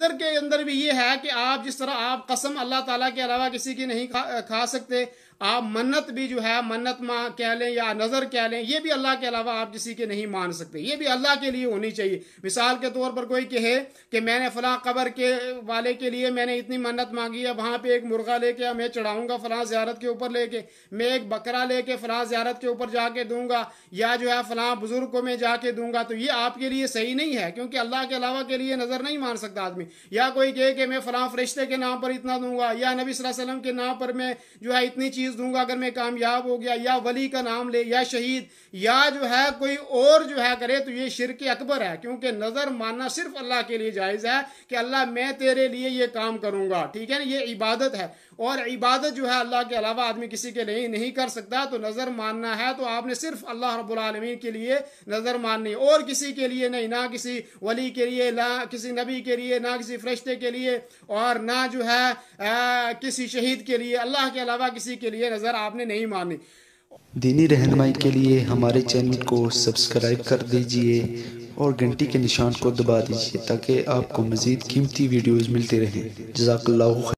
नज़र के अंदर भी ये है कि आप जिस तरह आप कसम अल्लाह ताला के अलावा किसी की नहीं खा सकते, आप मन्नत भी जो है मन्नत कह लें या नज़र कह लें, ये भी अल्लाह के अलावा आप किसी के नहीं मान सकते, ये भी अल्लाह के लिए होनी चाहिए। मिसाल के तौर पर कोई कहे कि मैंने फलां कब्र के वाले के लिए मैंने इतनी मन्नत मांगी है, वहाँ पे एक मुर्गा लेके मैं चढ़ाऊंगा फलां ज़ियारत के ऊपर लेके, मैं एक बकरा लेके फलां ज़ियारत के ऊपर जाके दूंगा, या जो है फलां बुजुर्ग को मैं जाके दूंगा, तो ये आपके लिए सही नहीं है, क्योंकि अल्लाह के अलावा के लिए नज़र नहीं मान सकता आदमी। या कोई कहे कि मैं फलां फरिश्ते के नाम पर इतना दूंगा, या नबी सल्लल्लाहु अलैहि वसल्लम के नाम पर मैं जो है इतनी चीज़ दूंगा अगर मैं कामयाब हो गया, या वली का नाम ले, या शहीद, या जो है कोई और जो है करे, तो ये शिर्क अकबर है। क्योंकि नज़र मानना सिर्फ अल्लाह के लिए जायज़ है कि अल्लाह मैं तेरे लिए ये काम करूंगा, ठीक है ना, ये इबादत है। और इबादत जो है अल्लाह के अलावा आदमी किसी के लिए नहीं कर सकता। तो नज़र मानना है तो आपने सिर्फ अल्लाह रब्बुल आलमीन के लिए नज़र माननी, और किसी के लिए नहीं, ना किसी वली के लिए, ना किसी नबी के लिए, ना किसी फरिश्ते के लिए, और ना जो है किसी शहीद के लिए, अल्लाह के अलावा किसी के लिए नज़र आपने नहीं माननी। दीनी रहनुमाई के लिए हमारे चैनल को सब्सक्राइब कर दीजिए और घंटी के निशान को दबा दीजिए ताकि आपको मज़ीद कीमती वीडियोज़ मिलते रहें। जज़ाकल्लाहु खैर।